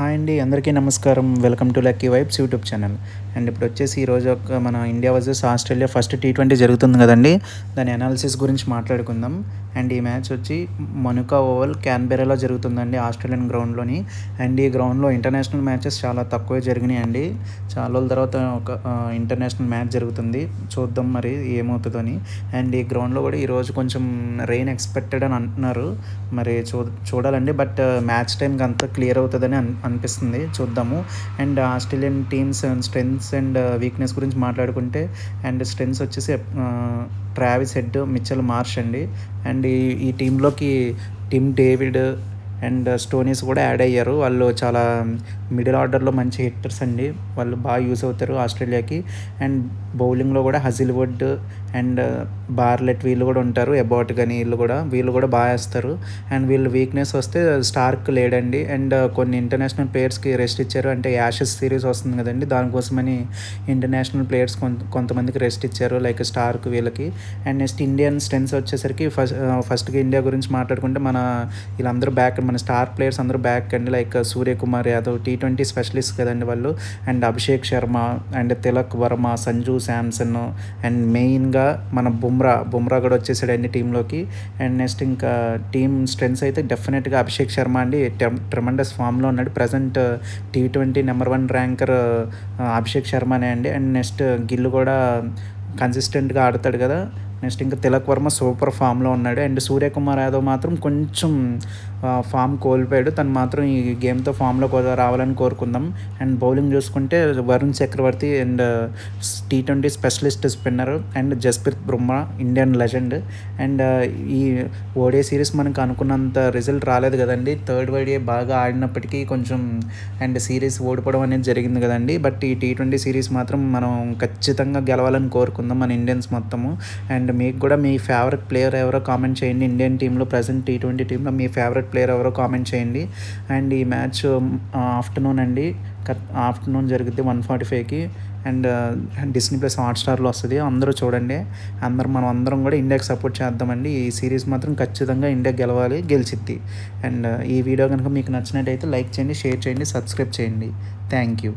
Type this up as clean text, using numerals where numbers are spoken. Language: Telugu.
హాయ్ అండి, అందరికీ నమస్కారం. Welcome to lucky vibes YouTube channel. And ఇప్పుడు వచ్చేసి ఈరోజు మన India versus Australia first T20 జరుగుతుంది కదండి. దాని అనాలిసిస్ గురించి మాట్లాడుకుందాం. అండ్ ఈ మ్యాచ్ వచ్చి మనుకా ఓవల్ క్యాన్బెరాలో జరుగుతుందండి, ఆస్ట్రేలియన్ గ్రౌండ్లోని. అండ్ ఈ గ్రౌండ్లో ఇంటర్నేషనల్ మ్యాచెస్ చాలా తక్కువే జరిగినాయండి. చాలా రోజుల తర్వాత ఒక ఇంటర్నేషనల్ మ్యాచ్ జరుగుతుంది. చూద్దాం మరి ఏమవుతుందని. అండ్ ఈ గ్రౌండ్లో కూడా ఈరోజు కొంచెం రెయిన్ ఎక్స్పెక్టెడ్ అని అంటున్నారు. మరి చూడాలండి. బట్ మ్యాచ్ టైంకి అంతా క్లియర్ అవుతుందని అనిపిస్తుంది. చూద్దాము. And Australian teams strengths and weakness గురించి మాట్లాడుకుంటే, అండ్ స్ట్రెంగ్స్ వచ్చేసి ట్రావిస్ హెడ్, మిచెల్ మార్ష్ అండి. అండ్ ఈ టీంలోకి టిమ్ డేవిడ్ అండ్ స్టోనీస్ కూడా యాడ్ అయ్యారు. వాళ్ళు చాలా మిడిల్ ఆర్డర్లో మంచి హిట్టర్స్ అండి. వాళ్ళు బాగా యూస్ అవుతారు ఆస్ట్రేలియాకి. అండ్ బౌలింగ్లో కూడా హజిల్వుడ్ అండ్ బార్లెట్ వీళ్ళు కూడా ఉంటారు. అబౌట్ కానీ వీళ్ళు కూడా బాగా వేస్తారు. అండ్ వీళ్ళు వీక్నెస్ వస్తే స్టార్క్ లేడండి. అండ్ కొన్ని ఇంటర్నేషనల్ ప్లేయర్స్కి రెస్ట్ ఇచ్చారు. అంటే యాషెస్ సిరీస్ వస్తుంది కదండి, దానికోసమని ఇంటర్నేషనల్ ప్లేయర్స్ కొంతమందికి రెస్ట్ ఇచ్చారు, లైక్ స్టార్క్ వీళ్ళకి. అండ్ నెక్స్ట్ ఇండియన్ స్ట్రెంగ్స్ వచ్చేసరికి ఫస్ట్గా ఇండియా గురించి మాట్లాడుకుంటే వీళ్ళందరూ బ్యాక్, మన స్టార్ ప్లేయర్స్ అందరూ బ్యాక్ అండి. Like Suryakumar Yadav T20 specialist కదండి వాళ్ళు. And Abhishek Sharma and Tilak Varma, Sanju Samson, and మెయిన్గా మన బుమ్రా కూడా వచ్చేసాడు అండి టీంలోకి. అండ్ నెక్స్ట్ ఇంకా టీమ్ స్ట్రెంగ్స్ అయితే డెఫినెట్గా అభిషేక్ శర్మ అండి ట్రెమండస్ ఫామ్లో ఉన్నాడు. Present T20 number 1 ranker Abhishek శర్మనే అండి. అండ్ నెక్స్ట్ గిల్ కూడా కన్సిస్టెంట్గా ఆడతాడు కదా. నెక్స్ట్ ఇంకా తిలక్ వర్మ సూపర్ ఫామ్లో ఉన్నాడు. అండ్ సూర్యకుమార్ యాదవ్ మాత్రం కొంచెం ఫామ్ కోల్పోయాడు. తను మాత్రం ఈ గేమ్తో ఫామ్లో రావాలని కోరుకుందాం. అండ్ బౌలింగ్ చూసుకుంటే Varun Chakravarthy and T20 specialist spinner and Jasprit Bumrah, Indian legend. And ఈ ఓడిఐ సిరీస్ మనకు అనుకున్నంత రిజల్ట్ రాలేదు కదండి. థర్డ్ ఓడిఐ బాగా ఆడినప్పటికీ కొంచెం అండ్ సిరీస్ ఓడిపోవడం అనేది జరిగింది కదండి. బట్ ఈ T20 సిరీస్ మాత్రం మనం ఖచ్చితంగా గెలవాలని కోరుకుందాం మన ఇండియన్స్ మొత్తము. అండ్ మీకు కూడా మీ ఫేవరెట్ ప్లేయర్ ఎవరో కామెంట్ చేయండి. ఇండియన్ టీంలో ప్రజెంట్ T20 టీంలో మీ ఫేవరెట్ ప్లేయర్ ఎవరో కామెంట్ చేయండి. అండ్ ఈ మ్యాచ్ ఆఫ్టర్నూన్ అండి, ఆఫ్టర్నూన్ జరిగితే 1:45కి. అండ్ డిస్నీ ప్లస్ హాట్స్టార్లో వస్తుంది. అందరూ చూడండి. మనం అందరం కూడా ఇండియాకి సపోర్ట్ చేద్దామండి. ఈ సిరీస్ మాత్రం ఖచ్చితంగా ఇండియా గెలిచిద్ది. అండ్ ఈ వీడియో కనుక మీకు నచ్చినట్టయితే లైక్ చేయండి, షేర్ చేయండి, సబ్స్క్రైబ్ చేయండి. Thank you.